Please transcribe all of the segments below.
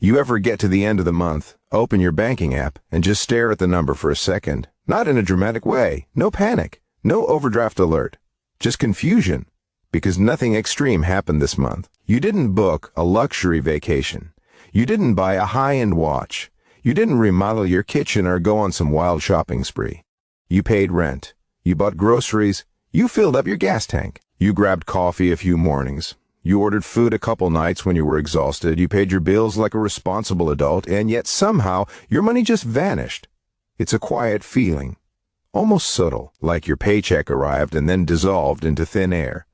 You ever get to the end of the month, open your banking app, and just stare at the number for a second? Not in a dramatic way. No panic. No overdraft alert. Just confusion. Because nothing extreme happened this month. You didn't book a luxury vacation. You didn't buy a high-end watch. You didn't remodel your kitchen or go on some wild shopping spree. You paid rent. You bought groceries. You filled up your gas tank. You grabbed coffee a few mornings. You ordered food a couple nights when you were exhausted. You paid your bills like a responsible adult, and yet somehow your money just vanished. It's a quiet feeling, almost subtle, like your paycheck arrived and then dissolved into thin air.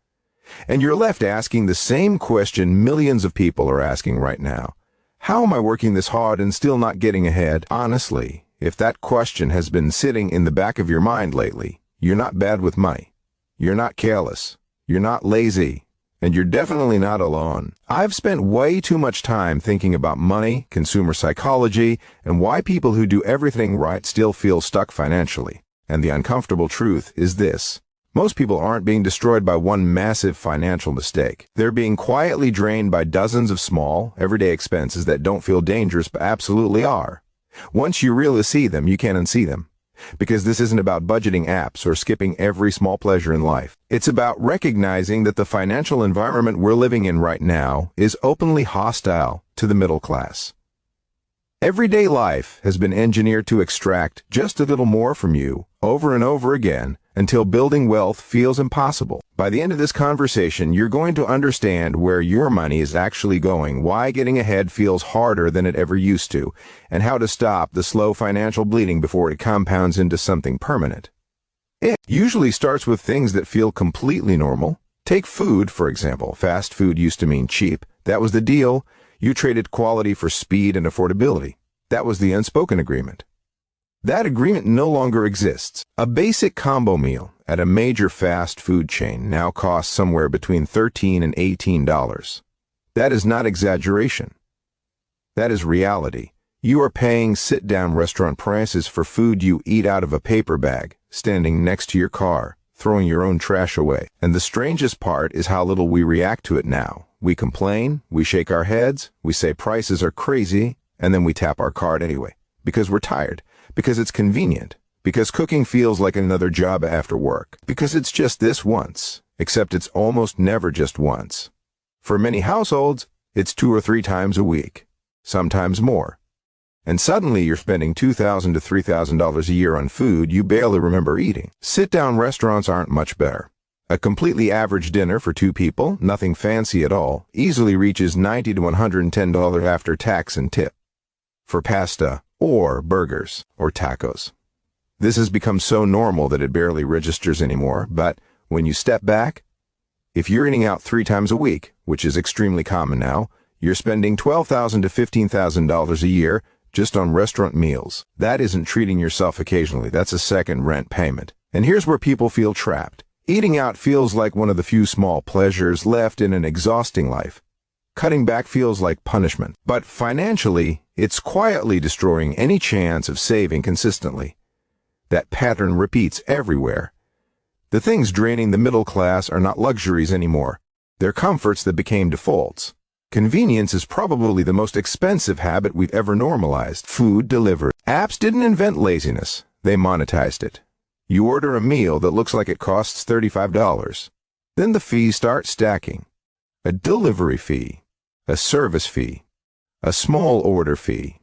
And you're left asking the same question millions of people are asking right now. How am I working this hard and still not getting ahead? Honestly, if that question has been sitting in the back of your mind lately, you're not bad with money. You're not careless. You're not lazy. And you're definitely not alone. I've spent way too much time thinking about money, consumer psychology, and why people who do everything right still feel stuck financially. And the uncomfortable truth is this. Most people aren't being destroyed by one massive financial mistake. They're being quietly drained by dozens of small, everyday expenses that don't feel dangerous but absolutely are. Once you really see them, you can't unsee them. Because this isn't about budgeting apps or skipping every small pleasure in life. It's about recognizing that the financial environment we're living in right now is openly hostile to the middle class. Everyday life has been engineered to extract just a little more from you over and over again until building wealth feels impossible. By the end of this conversation, you're going to understand where your money is actually going, why getting ahead feels harder than it ever used to, and how to stop the slow financial bleeding before it compounds into something permanent. It usually starts with things that feel completely normal. Take food, for example. Fast food used to mean cheap. That was the deal. You traded quality for speed and affordability. That was the unspoken agreement. That agreement no longer exists. A basic combo meal at a major fast food chain now costs somewhere between $13 and $18. That is not exaggeration. That is reality. You are paying sit-down restaurant prices for food you eat out of a paper bag, standing next to your car, throwing your own trash away. And the strangest part is how little we react to it now. We complain, we shake our heads, we say prices are crazy, and then we tap our card anyway. Because we're tired. Because it's convenient. Because cooking feels like another job after work. Because it's just this once. Except it's almost never just once. For many households, it's 2 or 3 times a week. Sometimes more. And suddenly you're spending $2,000 to $3,000 a year on food you barely remember eating. Sit-down restaurants aren't much better. A completely average dinner for 2 people, nothing fancy at all, easily reaches $90 to $110 after tax and tip. For pasta, or burgers, or tacos. This has become so normal that it barely registers anymore, but when you step back, if you're eating out 3 times a week, which is extremely common now, you're spending $12,000 to $15,000 a year just on restaurant meals. That isn't treating yourself occasionally, that's a second rent payment. And here's where people feel trapped. Eating out feels like one of the few small pleasures left in an exhausting life. Cutting back feels like punishment. But financially, it's quietly destroying any chance of saving consistently. That pattern repeats everywhere. The things draining the middle class are not luxuries anymore. They're comforts that became defaults. Convenience is probably the most expensive habit we've ever normalized. Food delivered. Apps didn't invent laziness. They monetized it. You order a meal that looks like it costs $35. Then the fees start stacking. A delivery fee, a service fee, a small order fee,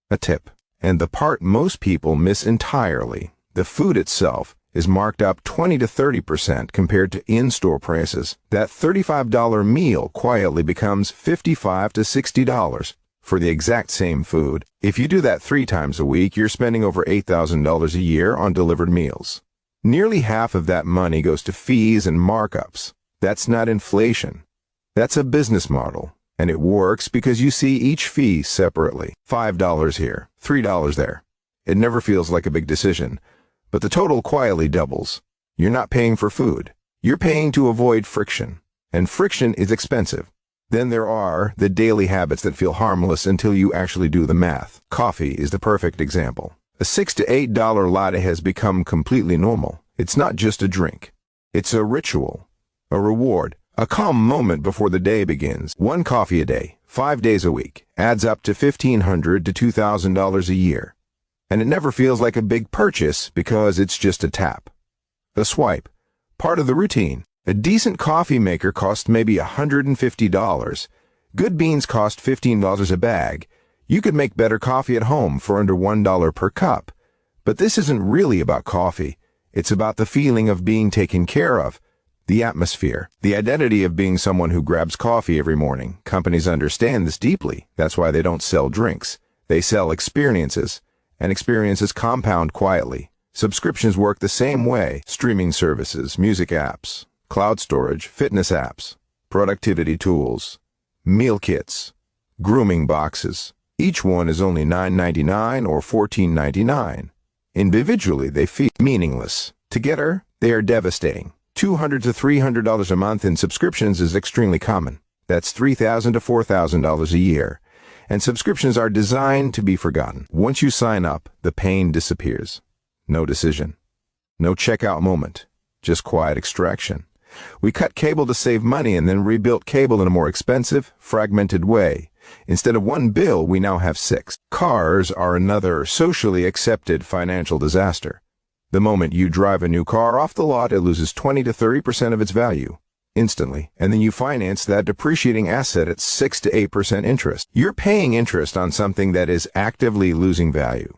a tip. And the part most people miss entirely, the food itself, is marked up 20 to 30% compared to in-store prices. That $35 meal quietly becomes $55 to $60 for the exact same food. If you do that 3 times a week, you're spending over $8,000 a year on delivered meals. Nearly half of that money goes to fees and markups. That's not inflation. That's a business model, and it works because you see each fee separately. $5 here, $3 there. It never feels like a big decision, but the total quietly doubles. You're not paying for food. You're paying to avoid friction, and friction is expensive. Then there are the daily habits that feel harmless until you actually do the math. Coffee is the perfect example. A $6 to $8 latte has become completely normal. It's not just a drink. It's a ritual, a reward, a calm moment before the day begins. 1 coffee a day, 5 days a week adds up to $1,500 to $2,000 a year. And it never feels like a big purchase because it's just a tap. A swipe. Part of the routine. A decent coffee maker costs maybe $150. Good beans cost $15 a bag. You could make better coffee at home for under $1 per cup. But this isn't really about coffee. It's about the feeling of being taken care of. The atmosphere, the identity of being someone who grabs coffee every morning. Companies understand this deeply. That's why they don't sell drinks. They sell experiences, and experiences compound quietly. Subscriptions work the same way. Streaming services, music apps, cloud storage, fitness apps, productivity tools, meal kits, grooming boxes. Each one is only $9.99 or $14.99. Individually, they feel meaningless. Together, they are devastating. $200 to $300 a month in subscriptions is extremely common. That's $3,000 to $4,000 a year. And subscriptions are designed to be forgotten. Once you sign up, the pain disappears. No decision. No checkout moment. Just quiet extraction. We cut cable to save money and then rebuilt cable in a more expensive, fragmented way. Instead of one bill, we now have 6. Cars are another socially accepted financial disaster. The moment you drive a new car off the lot, it loses 20 to 30% of its value instantly, and then you finance that depreciating asset at 6 to 8% interest. You're paying interest on something that is actively losing value.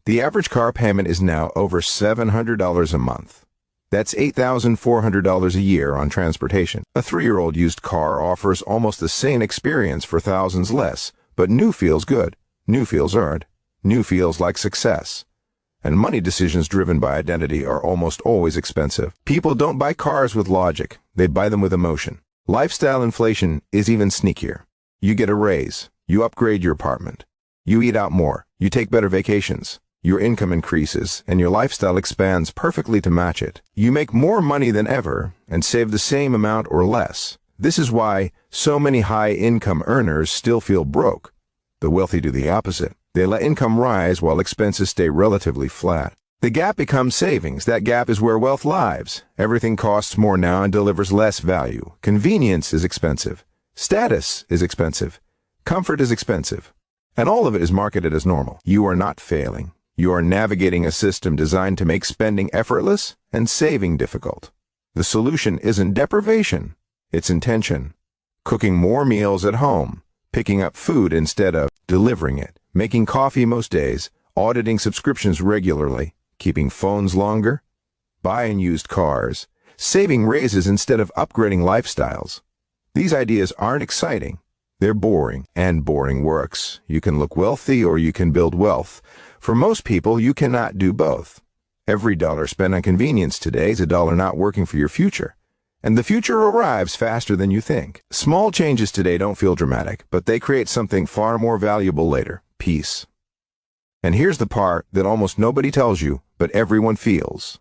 The average car payment is now over $700 a month. That's $8,400 a year on transportation. A 3-year-old used car offers almost the same experience for thousands less, but new feels good. New feels earned. New feels like success. And money decisions driven by identity are almost always expensive. People don't buy cars with logic. They buy them with emotion. Lifestyle inflation is even sneakier. You get a raise. You upgrade your apartment. You eat out more. You take better vacations. Your income increases, and your lifestyle expands perfectly to match it. You make more money than ever and save the same amount or less. This is why so many high-income earners still feel broke. The wealthy do the opposite. They let income rise while expenses stay relatively flat. The gap becomes savings. That gap is where wealth lives. Everything costs more now and delivers less value. Convenience is expensive. Status is expensive. Comfort is expensive. And all of it is marketed as normal. You are not failing. You are navigating a system designed to make spending effortless and saving difficult. The solution isn't deprivation. It's intention. Cooking more meals at home. Picking up food instead of delivering it. Making coffee most days, auditing subscriptions regularly, keeping phones longer, buying used cars, saving raises instead of upgrading lifestyles. These ideas aren't exciting. They're boring, and boring works. You can look wealthy or you can build wealth. For most people, you cannot do both. Every dollar spent on convenience today is a dollar not working for your future. And the future arrives faster than you think. Small changes today don't feel dramatic, but they create something far more valuable later. Peace. And here's the part that almost nobody tells you, but everyone feels.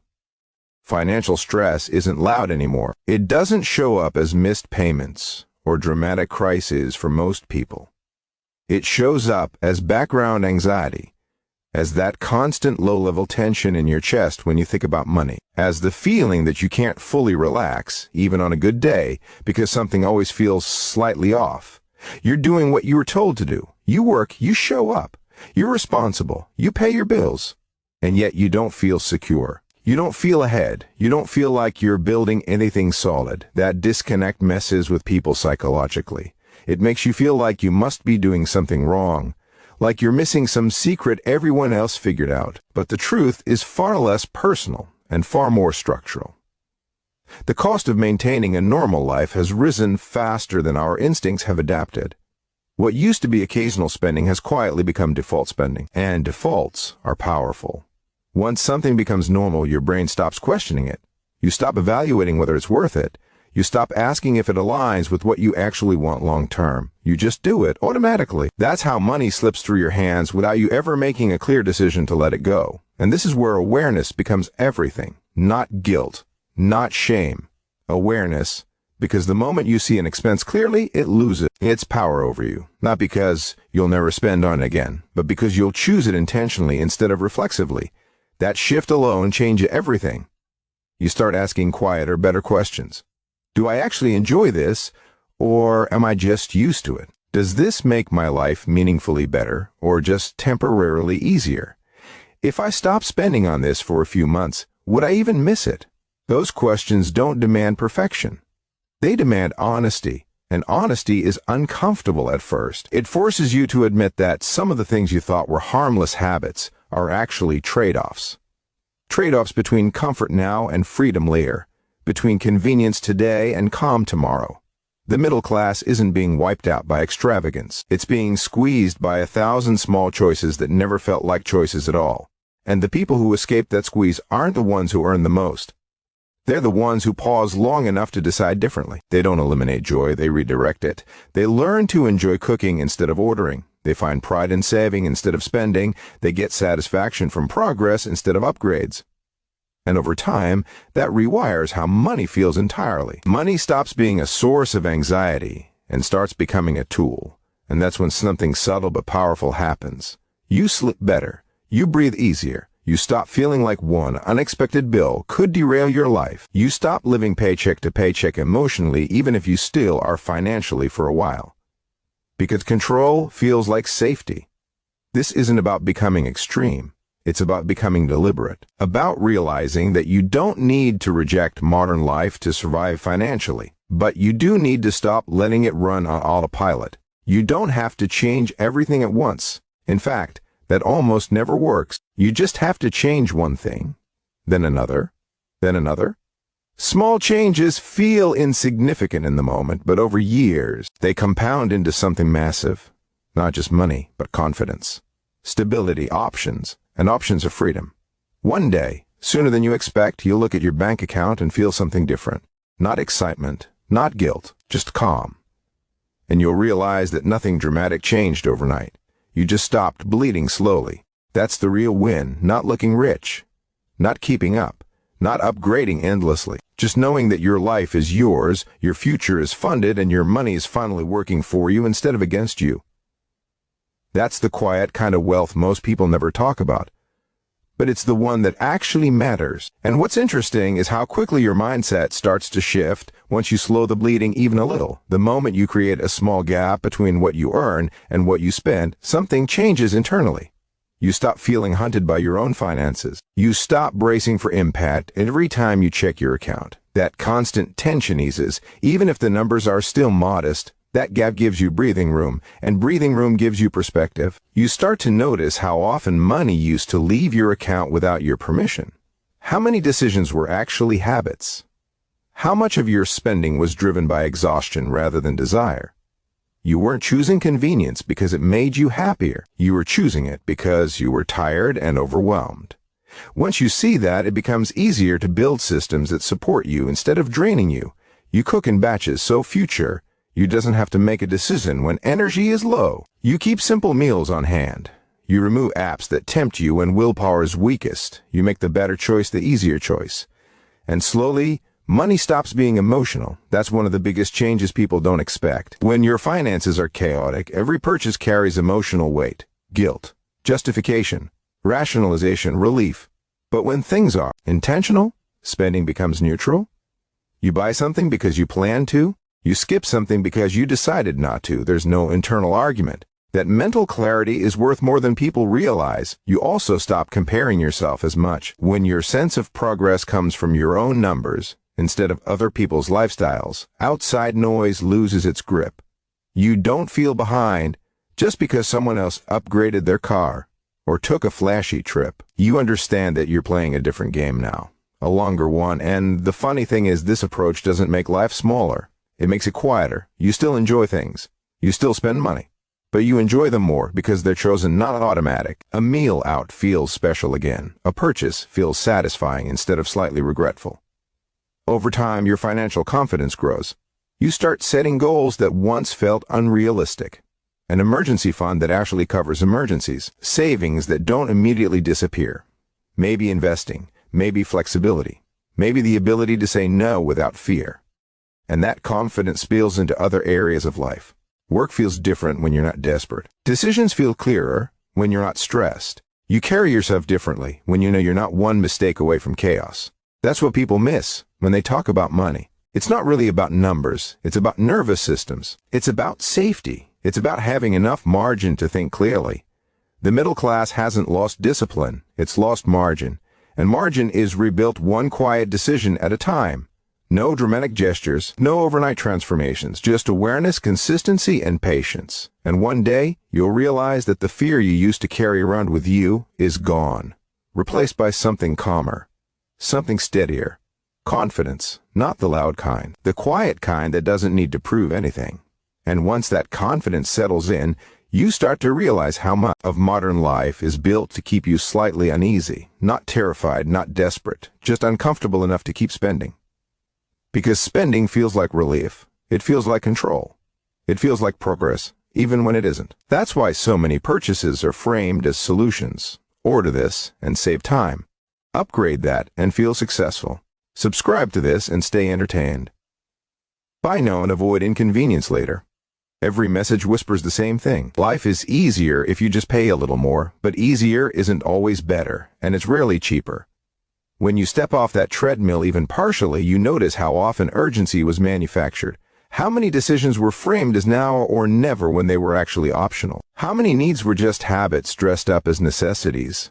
Financial stress isn't loud anymore. It doesn't show up as missed payments or dramatic crises for most people. It shows up as background anxiety, as that constant low-level tension in your chest when you think about money, as the feeling that you can't fully relax, even on a good day, because something always feels slightly off. You're doing what you were told to do. You work, you show up. You're responsible. You pay your bills. And yet you don't feel secure. You don't feel ahead. You don't feel like you're building anything solid. That disconnect messes with people psychologically. It makes you feel like you must be doing something wrong, like you're missing some secret everyone else figured out. But the truth is far less personal and far more structural. The cost of maintaining a normal life has risen faster than our instincts have adapted. What used to be occasional spending has quietly become default spending, and defaults are powerful. Once something becomes normal, your brain stops questioning it. You stop evaluating whether it's worth it. You stop asking if it aligns with what you actually want long term. You just do it automatically. That's how money slips through your hands without you ever making a clear decision to let it go. And this is where awareness becomes everything. Not guilt, not shame. Awareness, because the moment you see an expense clearly, it loses its power over you. Not because you'll never spend on it again, but because you'll choose it intentionally instead of reflexively. That shift alone changes everything. You start asking quieter, better questions. Do I actually enjoy this, or am I just used to it? Does this make my life meaningfully better or just temporarily easier? If I stop spending on this for a few months, would I even miss it? Those questions don't demand perfection. They demand honesty, and honesty is uncomfortable at first. It forces you to admit that some of the things you thought were harmless habits are actually trade-offs. Trade-offs between comfort now and freedom later, between convenience today and calm tomorrow. The middle class isn't being wiped out by extravagance. It's being squeezed by 1,000 small choices that never felt like choices at all. And the people who escape that squeeze aren't the ones who earn the most. They're the ones who pause long enough to decide differently. They don't eliminate joy, they redirect it. They learn to enjoy cooking instead of ordering. They find pride in saving instead of spending. They get satisfaction from progress instead of upgrades. And over time, that rewires how money feels entirely. Money stops being a source of anxiety and starts becoming a tool. And that's when something subtle but powerful happens. You sleep better. You breathe easier. You stop feeling like one unexpected bill could derail your life. You stop living paycheck to paycheck emotionally, even if you still are financially for a while. Because control feels like safety. This isn't about becoming extreme. It's about becoming deliberate, about realizing that you don't need to reject modern life to survive financially, but you do need to stop letting it run on autopilot. You don't have to change everything at once. In fact, that almost never works. You just have to change one thing, then another, then another. Small changes feel insignificant in the moment, but over years, they compound into something massive. Not just money, but confidence, stability, options, and options of freedom. One day, sooner than you expect, you'll look at your bank account and feel something different. Not excitement, not guilt, just calm. And you'll realize that nothing dramatic changed overnight. You just stopped bleeding slowly. That's the real win, not looking rich, not keeping up, not upgrading endlessly. Just knowing that your life is yours, your future is funded, and your money is finally working for you instead of against you. That's the quiet kind of wealth most people never talk about. But it's the one that actually matters. And what's interesting is how quickly your mindset starts to shift once you slow the bleeding even a little. The moment you create a small gap between what you earn and what you spend, something changes internally. You stop feeling hunted by your own finances. You stop bracing for impact every time you check your account. That constant tension eases, even if the numbers are still modest. That gap gives you breathing room, and breathing room gives you perspective. You start to notice how often money used to leave your account without your permission. How many decisions were actually habits? How much of your spending was driven by exhaustion rather than desire? You weren't choosing convenience because it made you happier. You were choosing it because you were tired and overwhelmed. Once you see that, it becomes easier to build systems that support you instead of draining you. You cook in batches, so future you doesn't have to make a decision when energy is low. You keep simple meals on hand. You remove apps that tempt you when willpower is weakest. You make the better choice the easier choice. And slowly, money stops being emotional. That's one of the biggest changes people don't expect. When your finances are chaotic, every purchase carries emotional weight, guilt, justification, rationalization, relief. But when things are intentional, spending becomes neutral. You buy something because you plan to. You skip something because you decided not to. There's no internal argument. That mental clarity is worth more than people realize. You also stop comparing yourself as much. When your sense of progress comes from your own numbers instead of other people's lifestyles, outside noise loses its grip. You don't feel behind just because someone else upgraded their car or took a flashy trip. You understand that you're playing a different game now, a longer one, and the funny thing is this approach doesn't make life smaller. It makes it quieter. You still enjoy things. You still spend money. But you enjoy them more because they're chosen not automatic. A meal out feels special again. A purchase feels satisfying instead of slightly regretful. Over time, your financial confidence grows. You start setting goals that once felt unrealistic. An emergency fund that actually covers emergencies. Savings that don't immediately disappear. Maybe investing. Maybe flexibility. Maybe the ability to say no without fear. And that confidence spills into other areas of life. Work feels different when you're not desperate. Decisions feel clearer when you're not stressed. You carry yourself differently when you know you're not one mistake away from chaos. That's what people miss when they talk about money. It's not really about numbers. It's about nervous systems. It's about safety. It's about having enough margin to think clearly. The middle class hasn't lost discipline, it's lost margin. And margin is rebuilt one quiet decision at a time. No dramatic gestures, no overnight transformations, just awareness, consistency, and patience. And one day, you'll realize that the fear you used to carry around with you is gone, replaced by something calmer, something steadier. Confidence, not the loud kind, the quiet kind that doesn't need to prove anything. And once that confidence settles in, you start to realize how much of modern life is built to keep you slightly uneasy, not terrified, not desperate, just uncomfortable enough to keep spending. Because spending feels like relief. It feels like control. It feels like progress, even when it isn't. That's why so many purchases are framed as solutions. Order this and save time. Upgrade that and feel successful. Subscribe to this and stay entertained. Buy now and avoid inconvenience later. Every message whispers the same thing. Life is easier if you just pay a little more, but easier isn't always better, and it's rarely cheaper. When you step off that treadmill even partially, you notice how often urgency was manufactured. How many decisions were framed as now or never when they were actually optional? How many needs were just habits dressed up as necessities?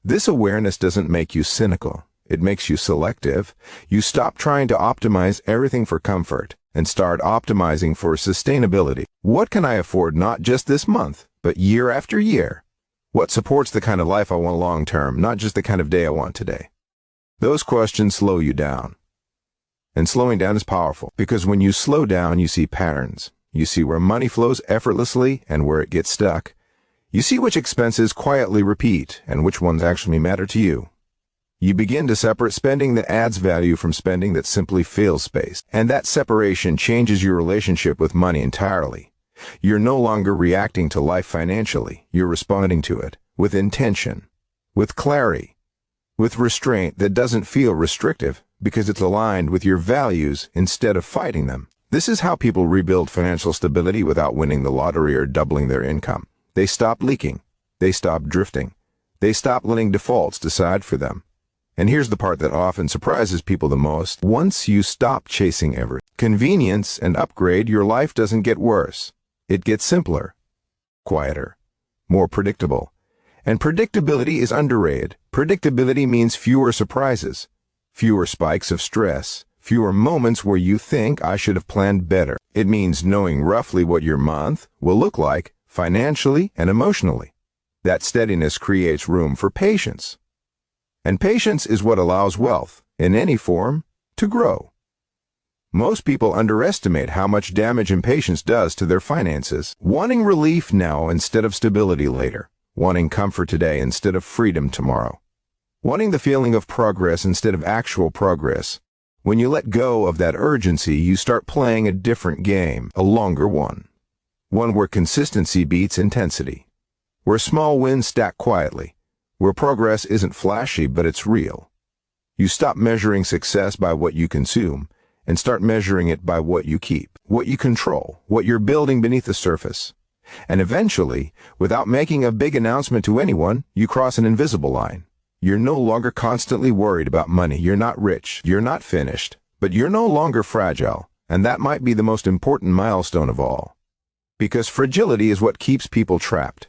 This awareness doesn't make you cynical. It makes you selective. You stop trying to optimize everything for comfort and start optimizing for sustainability. What can I afford not just this month, but year after year? What supports the kind of life I want long term, not just the kind of day I want today? Those questions slow you down. And slowing down is powerful, because when you slow down, you see patterns. You see where money flows effortlessly and where it gets stuck. You see which expenses quietly repeat and which ones actually matter to you. You begin to separate spending that adds value from spending that simply fills space. And that separation changes your relationship with money entirely. You're no longer reacting to life financially. You're responding to it with intention, with clarity, with restraint that doesn't feel restrictive because it's aligned with your values instead of fighting them. This is how people rebuild financial stability without winning the lottery or doubling their income. They stop leaking. They stop drifting. They stop letting defaults decide for them. And here's the part that often surprises people the most. Once you stop chasing every convenience and upgrade, your life doesn't get worse. It gets simpler, quieter, more predictable. And predictability is underrated. Predictability means fewer surprises, fewer spikes of stress, fewer moments where you think I should have planned better. It means knowing roughly what your month will look like financially and emotionally. That steadiness creates room for patience. And patience is what allows wealth, in any form, to grow. Most people underestimate how much damage impatience does to their finances. Wanting relief now instead of stability later. Wanting comfort today instead of freedom tomorrow. Wanting the feeling of progress instead of actual progress. When you let go of that urgency, you start playing a different game, a longer one. One where consistency beats intensity. Where small wins stack quietly. Where progress isn't flashy, but it's real. You stop measuring success by what you consume and start measuring it by what you keep, what you control, what you're building beneath the surface. And eventually, without making a big announcement to anyone, you cross an invisible line. You're no longer constantly worried about money. You're not rich. You're not finished. But you're no longer fragile. And that might be the most important milestone of all. Because fragility is what keeps people trapped.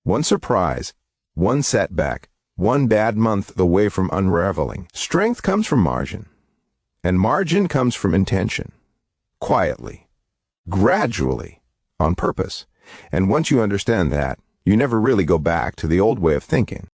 One surprise, one setback, one bad month away from unraveling. Strength comes from margin. And margin comes from intention. Quietly. Gradually. On purpose. And once you understand that, you never really go back to the old way of thinking.